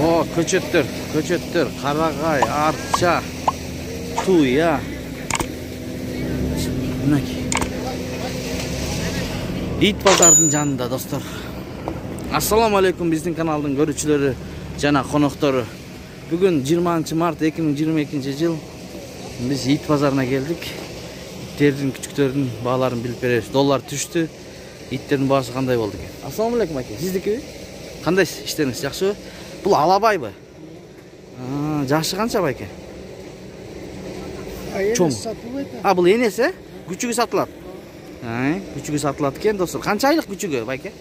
О, көчөттөр, карагай, арча, туя. Мынакей. Ит базардын жанында, достор. Ассаламу алейкум биздин каналдын көрүүчүлөрү жана коноктору. Бүгүн 20 март 2022 жыл. Биз ит базарына келдик. Иттердин, күчүктөрдүн бааларын билип беребиз. Доллар түштү. Иттердин баасы кандай болду экен? Ассаламу алейкум аке. Сиздикиби? Кандайсыз? Иштериңиз жакшыбы? Бул алабайбы? Жашы канча байке? Чоң. Бул энеси? Күчүгү сатылат. Күчүгү сатылат экен, достор. Канча айлык күчүгү байке?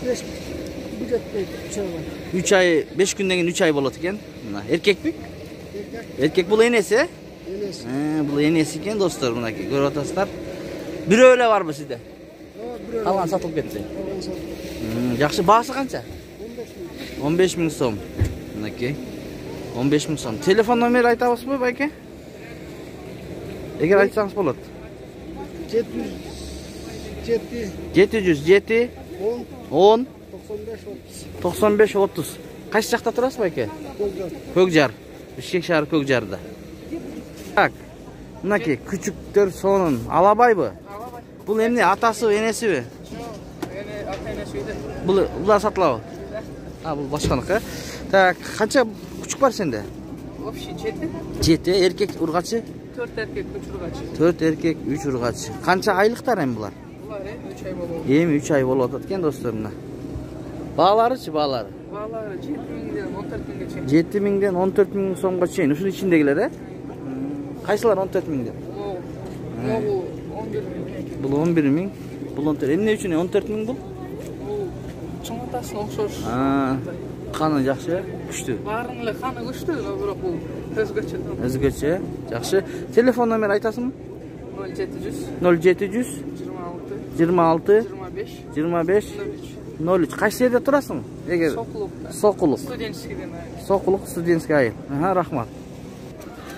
3 ай, 5 күндөн кийин 3 ай болот экен. Эркекпи? Эркек бул энеси? Энеси. Бул энеси экен, достор, мынакей көрүп атасыздар. Бирөө эле барбы сизде? Калган сатылып кетти. Жакшы, баасы канча? 15 000 сом. Мынакей. 15 000 сом. Телефон номер айтабызбы, байке? Эгер айтсаңыз болот. 707 10 95 30. Кайсы жакта турасыз, байке? Көкжар. Бишкек шаары Көкжарда. Так. Мынакей күчүктөр сонун. Алабайбы? Бул эмне, атасыбы, энесиби? Ата энеси үйдө. Булар сатылабы? Бул башканыкы. Так, канча күчүк бар сенде? Общий 7. 7, эркек ургачы? 4 эркек, 3 ургачы. 4 эркек, 3 ургачы. Канча айлыктар эми булар? Булар 3 ай болот. Эми 3 ай болуп атат экен, достор, мына. Бааларычы, баалары? Баалары 7 000ден 14 000ге чейин. 7 000ден 14 000 сомго чейин. Ушунун ичиндегилер, Кайсылар 14 000ден? Бул 11 000. Бул 11 000. Бул 14. Эмне үчүн 14 000 бул? Чоң атасын окшош. Каны жакшы, күчтүү. Баарынын эле каны күчтүү, бирок бул өзгөчө. Өзгөчө, жакшы. Телефон номер айтасыңбы? 0700 26 25 25 03. Кайсы жерде турасың? Эгер Сокулук. Сокулук студентский айыл. Рахмат.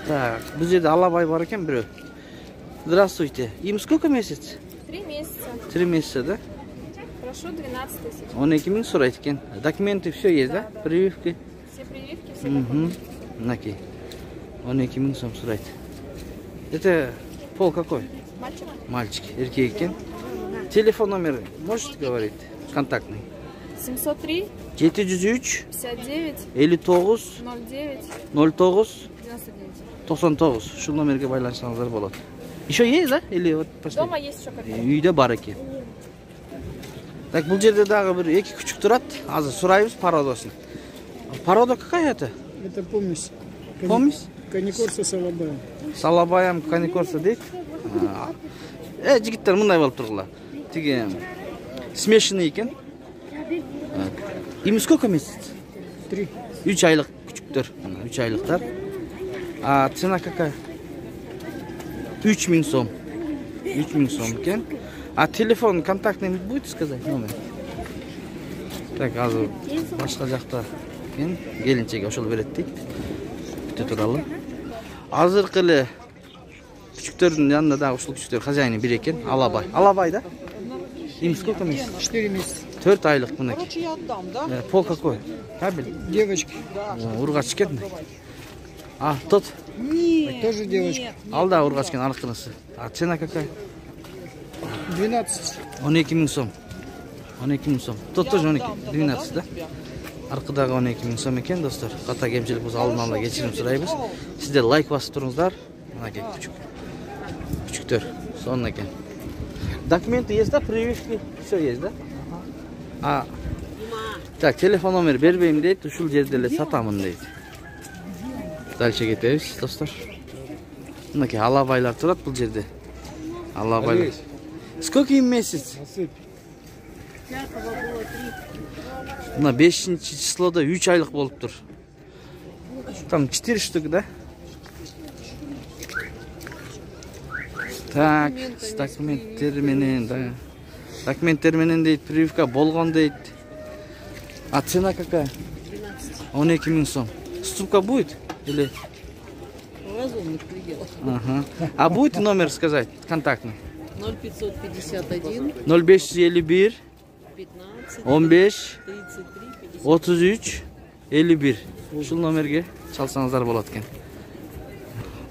Так, бул жерде алабай бар экен бирөө. Здравствуйте. Им сколько месяц? 3 месяца. 3 месяца, да? Прошу 12 тысяч. 12 000 сурайт экен. Документы все есть, да? Прививки. Все прививки, все документы. Мынакей. 12 000 сом сурайт. Это пол какой? Мальчик. Мальчик. Эркек экен. Телефон номер можете говорить? Контактный. 703 703 59 59 09 09 99. 99. Şu номерге байланышсаңыздар болот. Еще есть, да? Или вот последний? Дома есть еще кофе. Үйдө бар экен. Так, бул жерде дагы бир эки күчүк турат. Азыр сурайбыз пародосын. Порода какая это? Это помесь. Помесь? Каникорса салабаем. Салабаям каникорса дейт. Жигиттер мындай болуп тургула. Тиги смешанный экен. Им сколько месяц? 3. 3 айлык күчүктөр. 3 айлыктар. Цена какая? 3 000 сом. 3 000 сом экен. Телефон контактный будете сказать номер? Так, азыр башка жакта экен. Келинчеге ошол берет дейт. Күтө туралы. Азыркы эле күчүктөрдүн жанында дагы ушул күчүктөр хозяйны бир экен. Алабай, да? Им сколько месяцев? 4 месяца. 4 айлык мынакей. Короче, я отдам, да? Пол какой? Кабель? Девочки. Ургач экен. Тот? Нет, Тоже девочка. нет. Ал да ургач экен, аркынысы. Цена какая? 12. 12 000 сом. 12 000 сом. Тот тоже 12, да? Аркадагы 12 000 сом экен, достор. Ката кемчилик болсо алдын ала кечирим сурайбыз. Сиздер лайк басып туруңуздар. Мынакей күчүктөр. Сонун экен. Документы есть, да? Прививки? Все есть, да? Так, телефон номер бербейм дейт, ушул жерде эле сатамын дейт. Дальше кетебиз, достор. Мынакей алабайлар турат бул жерде. Алабайлар. Сколько им месяц? Мына 5-числода 3 айлык болуптур. Там 4 штук, да? Так, документтер менен, да. Документтер менен дейт, прививка болгон дейт. Цена какая? 12 000 сом. Ступка будет? Или? В разумных пределах. Будет номер сказать, контактный? 0551 0551 15 15 33 33 51. Ушул номерге чалсаңыздар болот экен.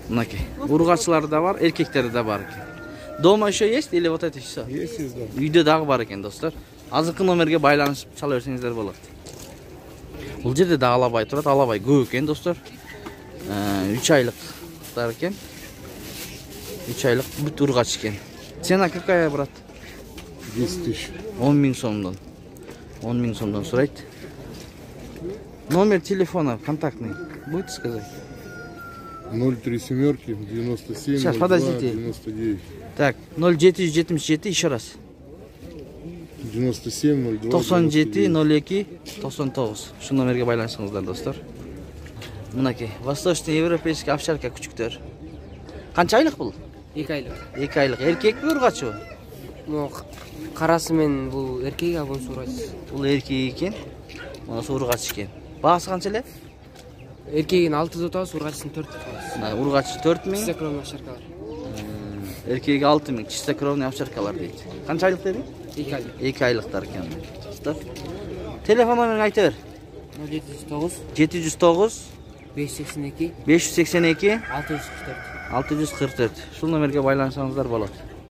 Мынакей. Ургачылары да бар, эркектери да бар экен. Дома еще есть или вот это все? Есть, да. Үйдө дагы бар экен, достор. Азыркы номерге байланышып чала берсеңиздер болот. Бул жерде да алабай турат, алабай көп экен, достор. 3 айлыктар экен. 3 айлык бүт ургач экен. Цена какая, брат? 10 тысяч. 10 000 сомдон. 10 000 сомдон сурайт. Номер телефона контактный. Будете сказать? 037 97 Сейчас, 02 подождите. 99. Так, 0777 еще раз. 97 02 97 99. 02 99. Şu номерге байланышыңыздар, достор. Мынакей, Восточный европейский овчарка күчүктөр. Канча айлык бул? 2 айлык. 2 айлык. Эркекпи, ургачыбы? Мына карасы мен бул эркек, а бул сурайт. Бул эркек экен. Мынасы ургач экен. Баасы канча эле? Эркегин 600 отабыз, ургачысын 400 отабыз. Ургачы 4000, Чистокровный овчаркалар. эркеги 6000, чистокровный овчаркалар дейт. Канча айлык деди? 2 айлык. 2 айлыктар экен. Достор. Телефон номерин айта бер. 0709 709 582 582 644. 644. Шул номерге байланышсаңыздар болот.